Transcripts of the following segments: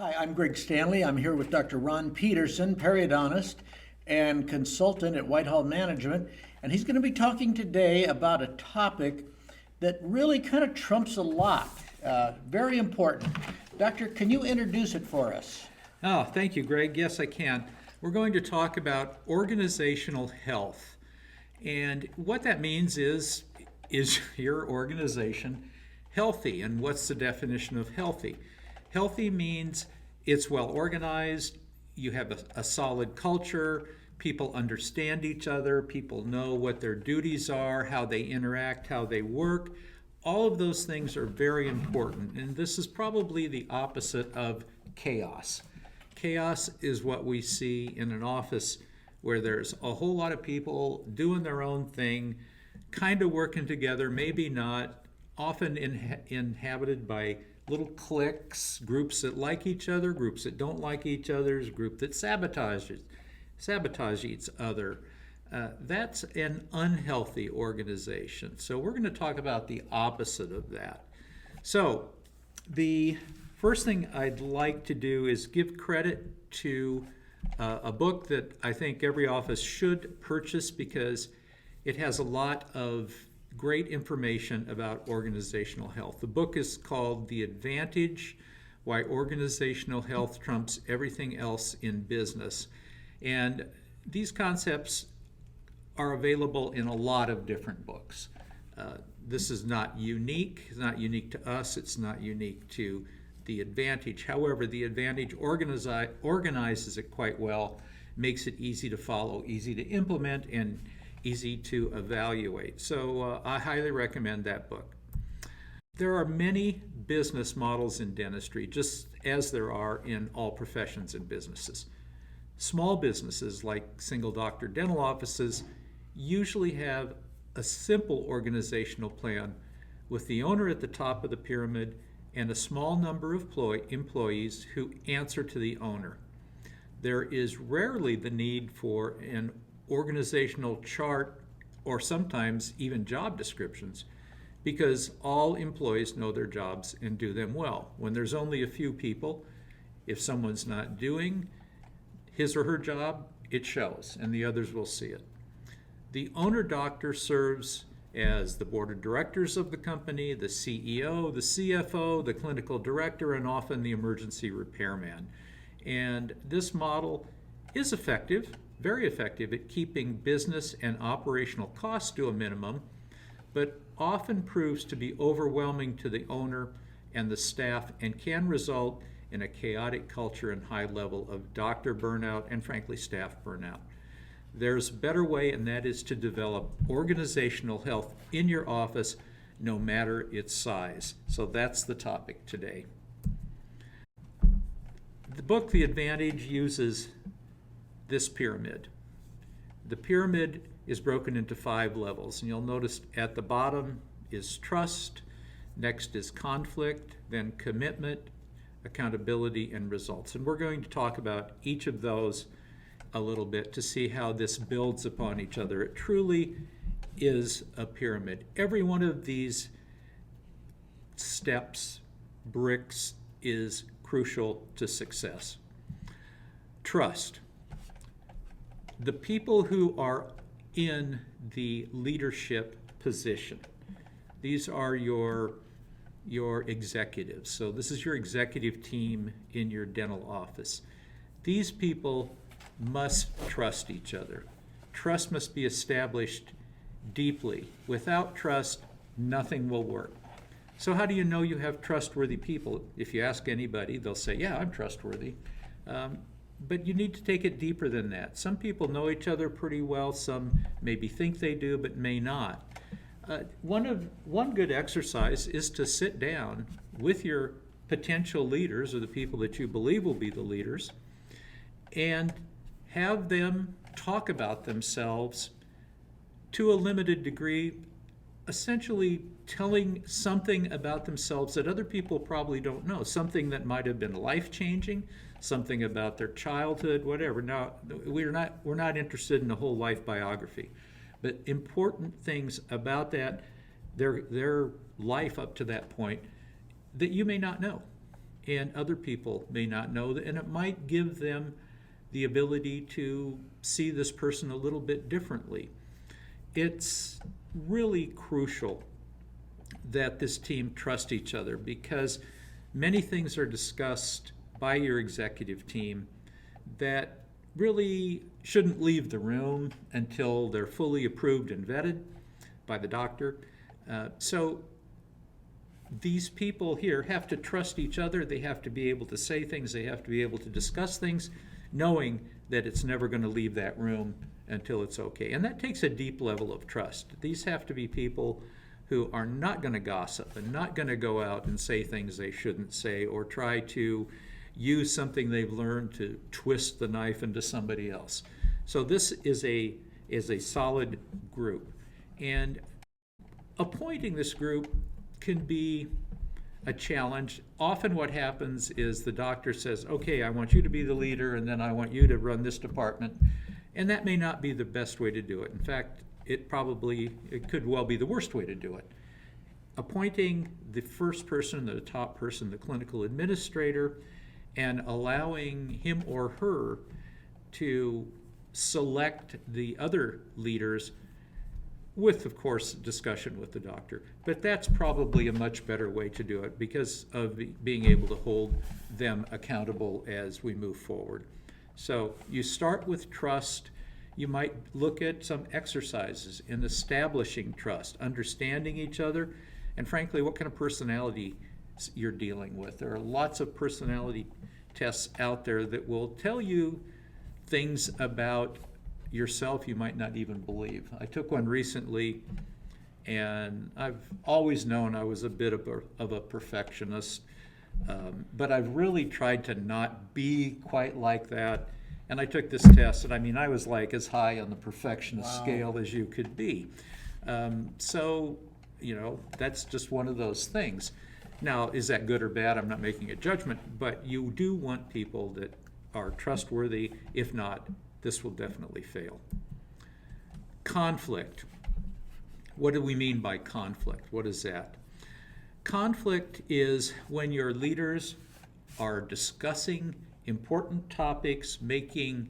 Hi, I'm Greg Stanley. I'm here with Dr. Ron Peterson, periodontist and consultant at Whitehall Management, and he's going to be talking today about a topic that really kind of trumps a lot. Very important. Doctor, can you introduce it for us? Oh, thank you, Greg. Yes, I can. We're going to talk about organizational health. And what that means is your organization healthy? And what's the definition of healthy? Healthy means it's well organized, you have a solid culture, people understand each other, people know what their duties are, how they interact, how they work. All of those things are very important. And this is probably the opposite of chaos. Chaos is what we see in an office where there's a whole lot of people doing their own thing, kind of working together, maybe not, often inhabited by little cliques, groups that like each other, groups that don't like each other, group that sabotage each other. That's an unhealthy organization. So we're going to talk about the opposite of that. So the first thing I'd like to do is give credit to a book that I think every office should purchase because it has a lot of great information about organizational health. The book is called The Advantage: Why Organizational Health Trumps Everything Else in Business. And these concepts are available in a lot of different books. This is not unique. It's not unique to us. It's not unique to The Advantage. However, The Advantage organizes it quite well, makes it easy to follow, easy to implement, and easy to evaluate. So I highly recommend that book. There are many business models in dentistry, just as there are in all professions and businesses. Small businesses like single doctor dental offices usually have a simple organizational plan with the owner at the top of the pyramid and a small number of employees who answer to the owner. There is rarely the need for an organizational chart or sometimes even job descriptions because all employees know their jobs and do them well. When there's only a few people, if someone's not doing his or her job, it shows and the others will see it. The owner doctor serves as the board of directors of the company, the CEO, the CFO, the clinical director, and often the emergency repairman. And this model is effective, very effective at keeping business and operational costs to a minimum, but often proves to be overwhelming to the owner and the staff and can result in a chaotic culture and high level of doctor burnout and frankly staff burnout. There's a better way, and that is to develop organizational health in your office no matter its size. So that's the topic today. The book, The Advantage, uses this pyramid. The pyramid is broken into 5 levels, and you'll notice at the bottom is trust, next is conflict, then commitment, accountability, and results. And we're going to talk about each of those a little bit to see how this builds upon each other. It truly is a pyramid. Every one of these steps, bricks, is crucial to success. Trust. The people who are in the leadership position, these are your executives. So this is your executive team in your dental office. These people must trust each other. Trust must be established deeply. Without trust, nothing will work. So how do you know you have trustworthy people? If you ask anybody, they'll say, yeah, I'm trustworthy. But you need to take it deeper than that. Some people know each other pretty well. Some maybe think they do, but may not. One good exercise is to sit down with your potential leaders or the people that you believe will be the leaders and have them talk about themselves to a limited degree, essentially telling something about themselves that other people probably don't know, something that might have been life-changing, something about their childhood, whatever. Now, we're not interested in a whole life biography, but important things about that, their life up to that point that you may not know. and other people may not know that, and it might give them the ability to see this person a little bit differently. It's really crucial that this team trust each other, because many things are discussed by your executive team that really shouldn't leave the room until they're fully approved and vetted by the doctor. So these people here have to trust each other. They have to be able to say things. They have to be able to discuss things, knowing that it's never going to leave that room until it's okay. And that takes a deep level of trust. These have to be people who are not going to gossip and not going to go out and say things they shouldn't say, or try to use something they've learned to twist the knife into somebody else. So this is a solid group. And appointing this group can be a challenge. Often what happens is the doctor says, okay, I want you to be the leader, and then I want you to run this department. And that may not be the best way to do it. In fact, it could well be the worst way to do it. Appointing the first person, the top person, the clinical administrator, and allowing him or her to select the other leaders with, of course, discussion with the doctor. But that's probably a much better way to do it, because of being able to hold them accountable as we move forward. So you start with trust. You might look at some exercises in establishing trust, understanding each other, and frankly, what kind of personality you're dealing with. There are lots of personality tests out there that will tell you things about yourself you might not even believe. I took one recently, and I've always known I was a bit of a perfectionist, but I've really tried to not be quite like that. And I took this test, and I mean, I was like as high on the perfectionist scale as you could be. So, you know, that's just one of those things. Now, is that good or bad? I'm not making a judgment, but you do want people that are trustworthy. If not, this will definitely fail. Conflict. What do we mean by conflict? What is that? Conflict is when your leaders are discussing important topics, making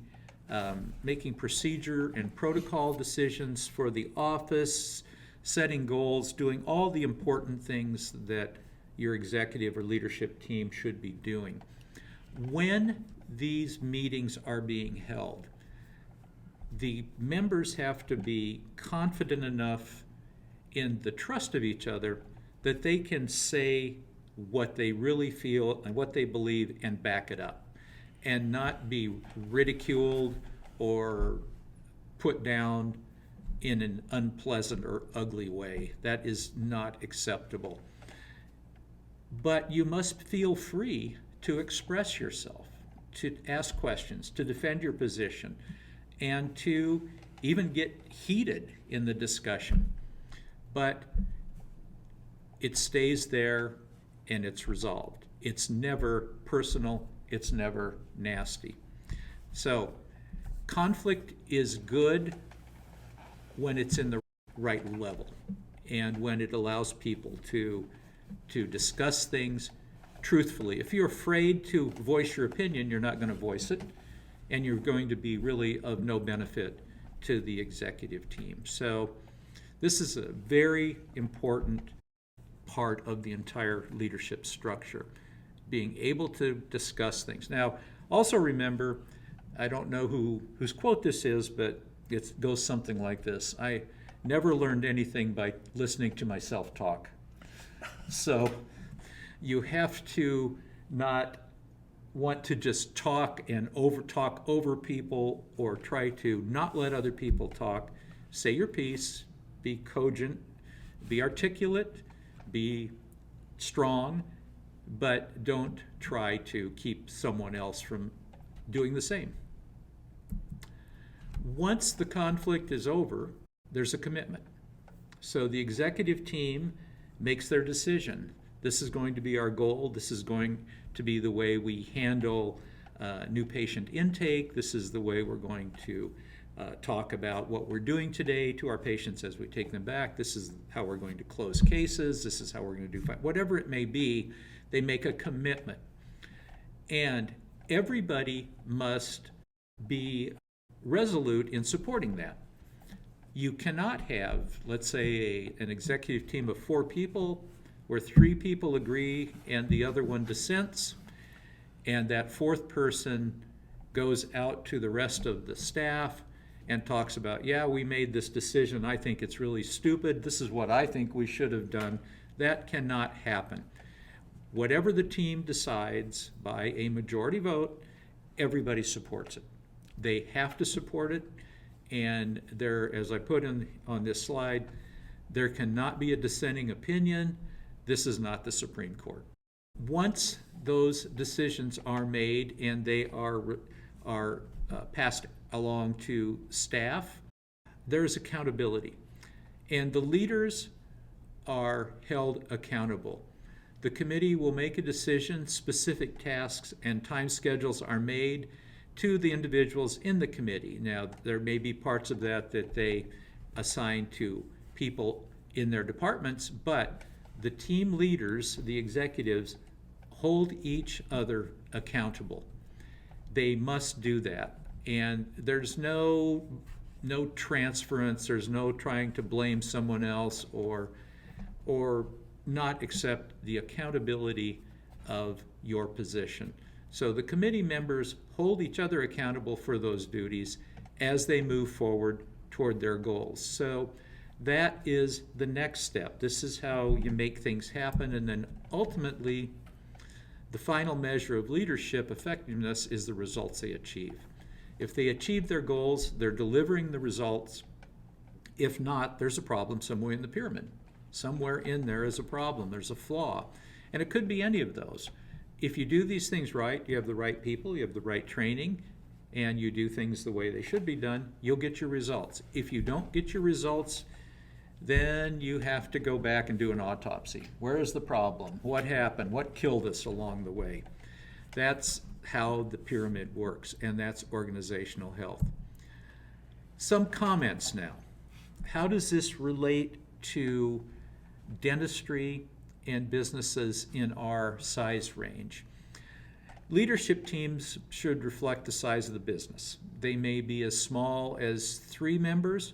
procedure and protocol decisions for the office, setting goals, doing all the important things that your executive or leadership team should be doing. When these meetings are being held, the members have to be confident enough in the trust of each other that they can say what they really feel and what they believe and back it up, and not be ridiculed or put down in an unpleasant or ugly way. That is not acceptable. But you must feel free to express yourself, to ask questions, to defend your position, and to even get heated in the discussion. But it stays there and it's resolved. It's never personal, it's never nasty. So conflict is good when it's in the right level and when it allows people to discuss things truthfully. If you're afraid to voice your opinion, you're not going to voice it, and you're going to be really of no benefit to the executive team. So this is a very important part of the entire leadership structure, being able to discuss things. Now, also remember, I don't know whose quote this is, but it goes something like this: I never learned anything by listening to myself talk. So you have to not want to just talk and talk over people, or try to not let other people talk. Say your piece, be cogent, be articulate, be strong, but don't try to keep someone else from doing the same. Once the conflict is over, there's a commitment. So the executive team makes their decision. This is going to be our goal. This is going to be the way we handle new patient intake. This is the way we're going to talk about what we're doing today to our patients as we take them back. This is how we're going to close cases. This is how we're going to do whatever it may be. They make a commitment. And everybody must be resolute in supporting that. You cannot have, let's say, an executive team of 4 people where 3 people agree and the other one dissents, and that 4th person goes out to the rest of the staff and talks about, yeah, we made this decision, I think it's really stupid, this is what I think we should have done. That cannot happen. Whatever the team decides by a majority vote, everybody supports it. They have to support it, and there, as I put in on this slide, there cannot be a dissenting opinion. This is not the Supreme Court. Once those decisions are made and they are passed along to staff, there's accountability, and the leaders are held accountable. The committee will make a decision, specific tasks and time schedules are made to the individuals in the committee. Now, there may be parts of that they assign to people in their departments, but the team leaders, the executives, hold each other accountable. They must do that. And there's no transference, there's no trying to blame someone else or not accept the accountability of your position. So the committee members hold each other accountable for those duties as they move forward toward their goals. So that is the next step. This is how you make things happen, and then ultimately the final measure of leadership effectiveness is the results they achieve. If they achieve their goals, they're delivering the results. If not, there's a problem somewhere in the pyramid. Somewhere in there is a problem, there's a flaw. And it could be any of those. If you do these things right, you have the right people, you have the right training, and you do things the way they should be done, you'll get your results. If you don't get your results, then you have to go back and do an autopsy. Where is the problem? What happened? What killed us along the way? That's how the pyramid works, and that's organizational health. Some comments now. How does this relate to dentistry and businesses in our size range? Leadership teams should reflect the size of the business. They may be as small as 3 members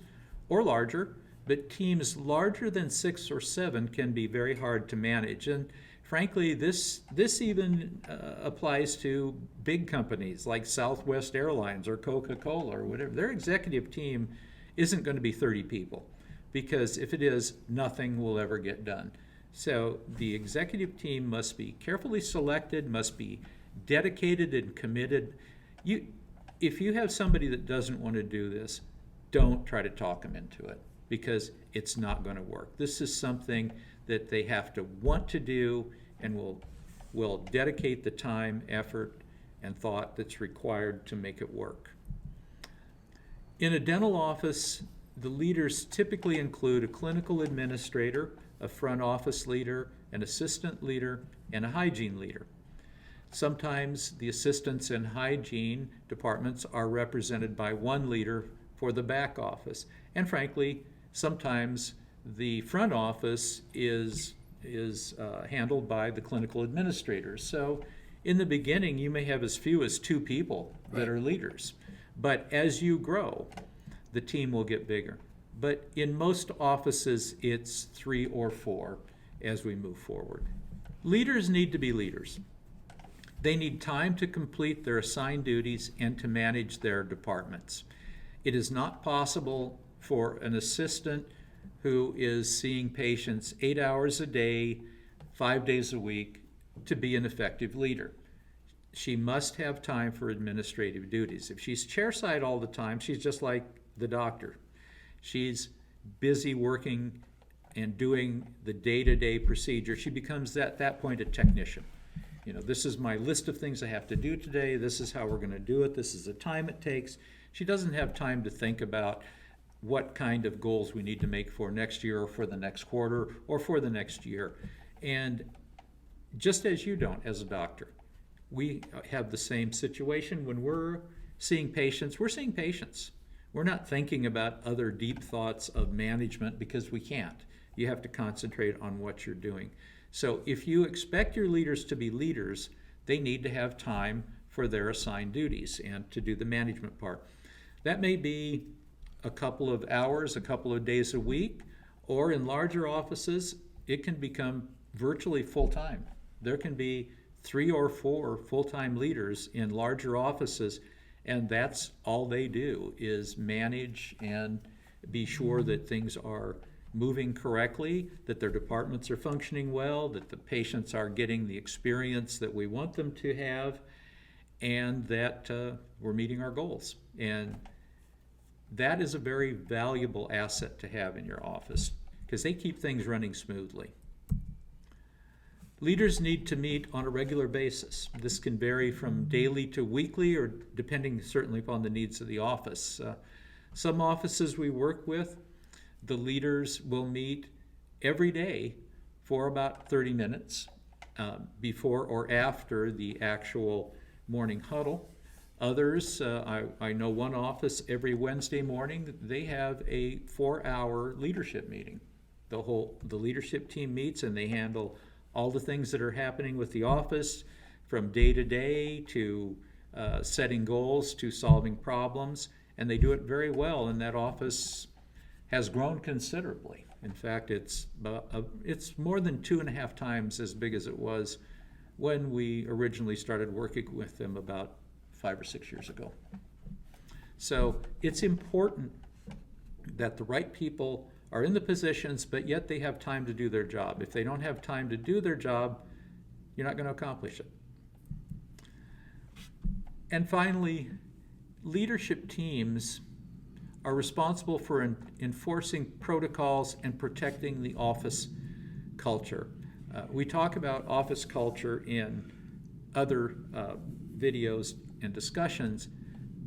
or larger, but teams larger than 6 or 7 can be very hard to manage. And frankly, this even applies to big companies like Southwest Airlines or Coca-Cola or whatever. Their executive team isn't going to be 30 people, because if it is, nothing will ever get done. So the executive team must be carefully selected, must be dedicated and committed. If you have somebody that doesn't want to do this, don't try to talk them into it, because it's not going to work. This is something that they have to want to do and will dedicate the time, effort, and thought that's required to make it work. In a dental office, the leaders typically include a clinical administrator, a front office leader, an assistant leader, and a hygiene leader. Sometimes the assistants in hygiene departments are represented by one leader for the back office. And frankly, sometimes the front office is handled by the clinical administrators. So in the beginning, you may have as few as 2 people that are leaders. But as you grow, the team will get bigger. But in most offices, it's 3 or 4 as we move forward. Leaders need to be leaders. They need time to complete their assigned duties and to manage their departments. It is not possible for an assistant who is seeing patients 8 hours a day, 5 days a week, to be an effective leader. She must have time for administrative duties. If she's chairside all the time, she's just like the doctor. She's busy working and doing the day-to-day procedure. She becomes at that point a technician. You know, this is my list of things I have to do today. This is how we're going to do it. This is the time it takes. She doesn't have time to think about what kind of goals we need to make for next year or for the next quarter or for the next year. And just as you don't as a doctor, we have the same situation when we're seeing patients. We're seeing patients. We're not thinking about other deep thoughts of management, because we can't. You have to concentrate on what you're doing. So if you expect your leaders to be leaders, they need to have time for their assigned duties and to do the management part. That may be a couple of hours, a couple of days a week, or in larger offices, it can become virtually full-time. There can be 3 or 4 full-time leaders in larger offices, and that's all they do is manage and be sure that things are moving correctly, that their departments are functioning well, that the patients are getting the experience that we want them to have, and that we're meeting our goals. And that is a very valuable asset to have in your office because they keep things running smoothly. Leaders need to meet on a regular basis. This can vary from daily to weekly or depending certainly upon the needs of the office. Some offices we work with, the leaders will meet every day for about 30 minutes before or after the actual morning huddle. Others, I know one office every Wednesday morning, they have a 4-hour leadership meeting. The leadership team meets and they handle all the things that are happening with the office from day to day to setting goals to solving problems, and they do it very well, and that office has grown considerably. In fact, it's more than 2.5 times as big as it was when we originally started working with them about 5 or 6 years ago. So it's important that the right people are in the positions, but yet they have time to do their job. If they don't have time to do their job, you're not going to accomplish it. And finally, leadership teams are responsible for enforcing protocols and protecting the office culture. We talk about office culture in other videos and discussions,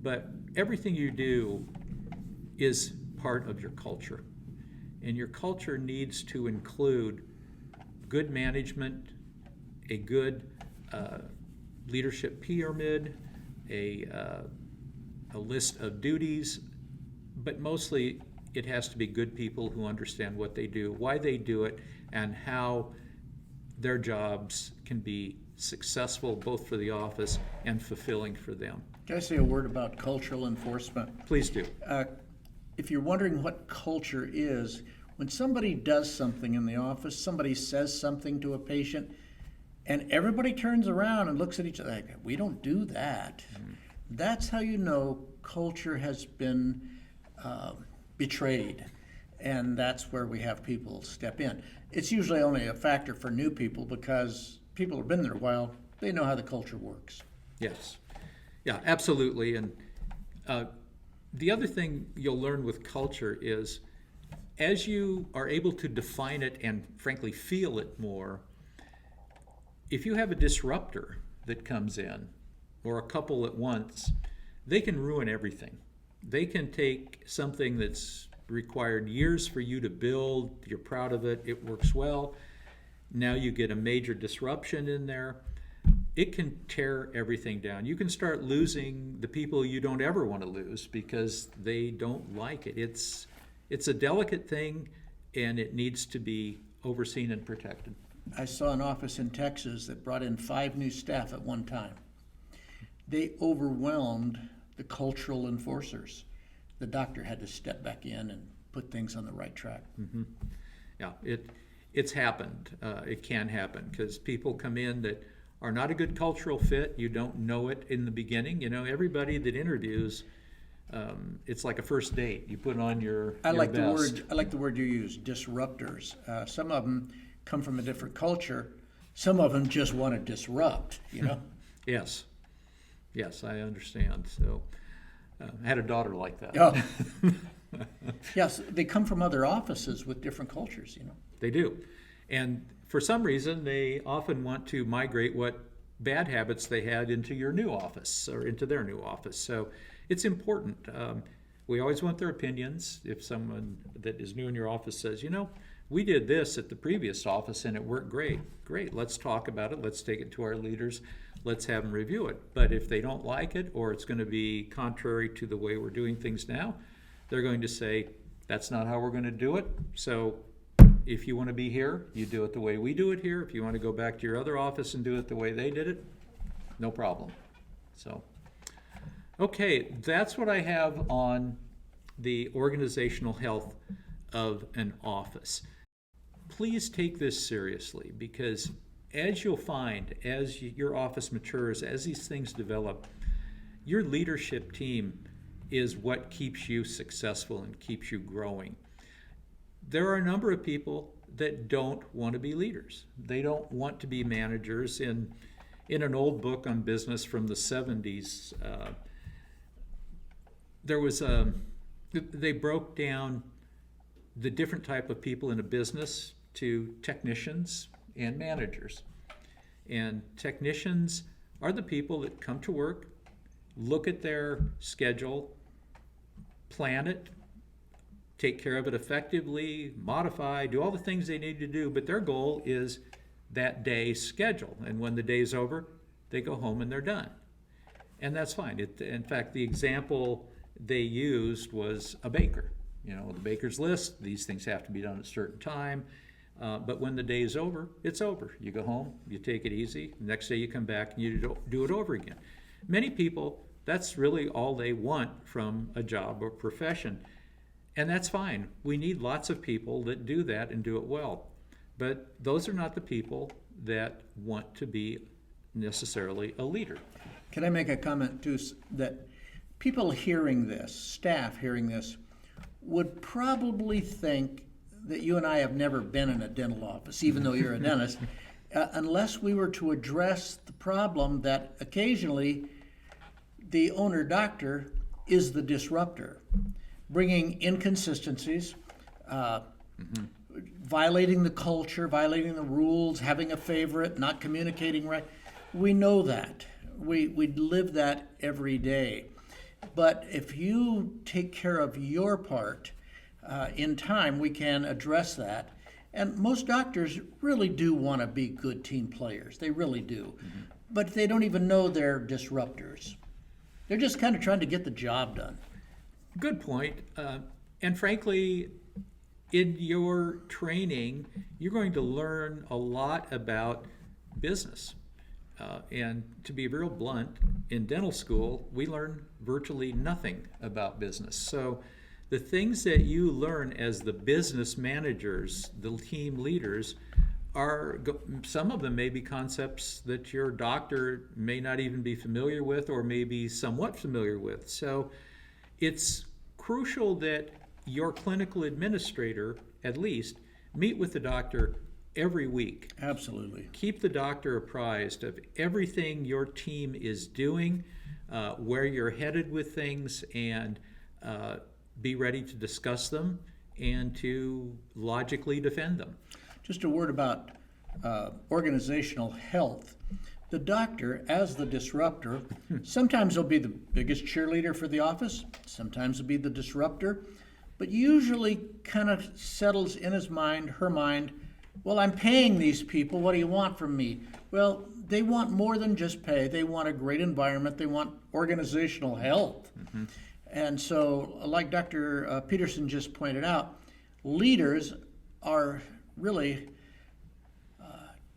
but everything you do is part of your culture. And your culture needs to include good management, a good leadership pyramid, a list of duties, but mostly it has to be good people who understand what they do, why they do it, and how their jobs can be successful both for the office and fulfilling for them. Can I say a word about cultural enforcement? Please do. If you're wondering what culture is, when somebody does something in the office, somebody says something to a patient, and everybody turns around and looks at each other like, we don't do that. Mm-hmm. That's how you know culture has been betrayed, and that's where we have people step in. It's usually only a factor for new people because people have been there a while. They know how the culture works. Yes. Yeah, absolutely. And the other thing you'll learn with culture is as you are able to define it and frankly feel it more, if you have a disruptor that comes in or a couple at once, they can ruin everything. They can take something that's required years for you to build, you're proud of it, it works well. Now you get a major disruption in there. It can tear everything down. You can start losing the people you don't ever want to lose because they don't like it. It's a delicate thing, and it needs to be overseen and protected. I saw an office in Texas that brought in 5 new staff at one time. They overwhelmed the cultural enforcers. The doctor had to step back in and put things on the right track. Mm-hmm. Yeah, it's happened. It can happen because people come in that are not a good cultural fit. You don't know it in the beginning. You know, everybody that interviews, it's like a first date. You put on your I like best. the word you use, disruptors. Some of them come from a different culture. Some of them just want to disrupt, you know? Yes, I understand. So I had a daughter like that. Oh. Yes, they come from other offices with different cultures, you know? They do. And for some reason, they often want to migrate what bad habits they had into your new office or into their new office. So it's important. We always want their opinions. If someone that is new in your office says, you know, we did this at the previous office and it worked great. Great, let's talk about it. Let's take it to our leaders. Let's have them review it. But if they don't like it or it's going to be contrary to the way we're doing things now, they're going to say, that's not how we're going to do it. So if you want to be here, you do it the way we do it here. If you want to go back to your other office and do it the way they did it, no problem. So, okay, that's what I have on the organizational health of an office. Please take this seriously, because as you'll find, as your office matures, as these things develop, your leadership team is what keeps you successful and keeps you growing. There are a number of people that don't want to be leaders. They don't want to be managers. In an old book on business from the 70s, they broke down the different type of people in a business to technicians and managers. And technicians are the people that come to work, look at their schedule, plan it, take care of it effectively, modify, do all the things they need to do, but their goal is that day's schedule. And when the day's over, they go home and they're done. And that's fine. In fact, the example they used was a baker. You know, the baker's list, these things have to be done at a certain time. But when the day is over, it's over. You go home, you take it easy. The next day you come back and you do it over again. Many people, that's really all they want from a job or profession. And that's fine. We need lots of people that do that and do it well. But those are not the people that want to be necessarily a leader. Can I make a comment too, that people hearing this, staff hearing this, would probably think that you and I have never been in a dental office, even though you're a dentist, unless we were to address the problem that occasionally the owner doctor is the disruptor, bringing inconsistencies, violating the culture, violating the rules, having a favorite, not communicating right. We know that. We live that every day. But if you take care of your part, in time we can address that. And most doctors really do want to be good team players. They really do. But they don't even know they're disruptors. They're just kind of trying to get the job done. Good point. And frankly, in your training, you're going to learn a lot about business. And to be real blunt, in dental school, we learn virtually nothing about business. So the things that you learn as the business managers, the team leaders, some of them may be concepts that your doctor may not even be familiar with or may be somewhat familiar with. So it's crucial that your clinical administrator, at least, meet with the doctor every week. Absolutely. Keep the doctor apprised of everything your team is doing, where you're headed with things, and be ready to discuss them and to logically defend them. Just a word about organizational health. The doctor, as the disruptor, sometimes he'll be the biggest cheerleader for the office, sometimes he'll be the disruptor, but usually kind of settles in his mind, her mind, well, I'm paying these people, what do you want from me? Well, they want more than just pay. They want a great environment. They want organizational health. And so, like Dr. Peterson just pointed out, leaders are really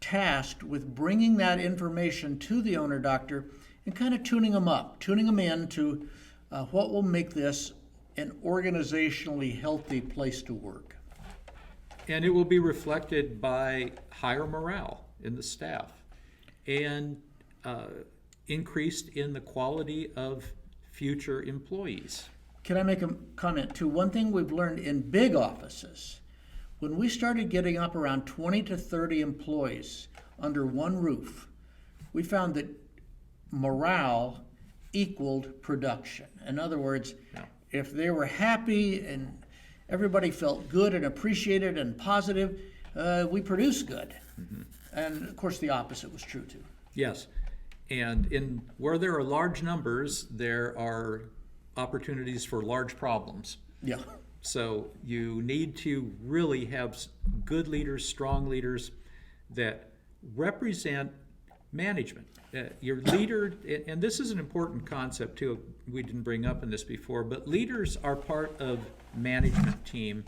tasked with bringing that information to the owner doctor and kind of tuning them up, tuning them in to what will make this an organizationally healthy place to work. And it will be reflected by higher morale in the staff and increased in the quality of future employees. Can I make a comment too? One thing we've learned in big offices, when we started getting up around 20 to 30 employees under one roof, we found that morale equaled production. In other words, if they were happy and everybody felt good and appreciated and positive, we produced good. And of course the opposite was true too. Yes, and where there are large numbers, there are opportunities for large problems. Yeah. So you need to really have good leaders, strong leaders that represent management. Your leader, and this is an important concept too, we didn't bring up in this before, but leaders are part of management team.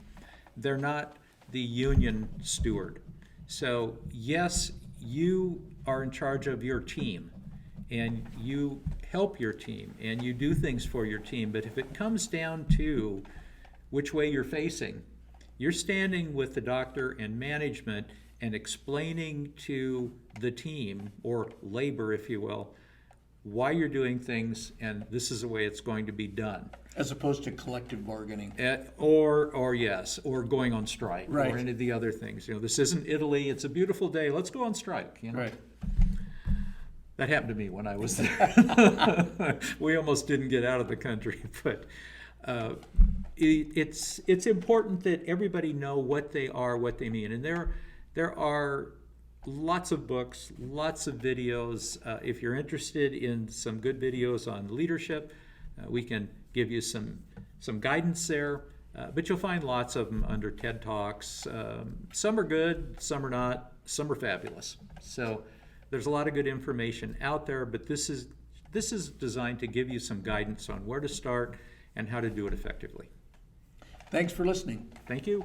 They're not the union steward. So yes, you are in charge of your team and you help your team and you do things for your team. But if it comes down to which way you're facing, you're standing with the doctor and management and explaining to the team, or labor if you will, why you're doing things, and this is the way it's going to be done. As opposed to collective bargaining. Or yes, or going on strike, Right. or any of the other things. You know, this isn't Italy, it's a beautiful day, let's go on strike. You know? Right. That happened to me when I was there. We almost didn't get out of the country, but it's important that everybody know what they are, what they mean. And there are lots of books, lots of videos. If you're interested in some good videos on leadership, we can give you some guidance there. But you'll find lots of them under TED Talks. Some are good, some are not, some are fabulous. So there's a lot of good information out there, but this is designed to give you some guidance on where to start and how to do it effectively. Thanks for listening. Thank you.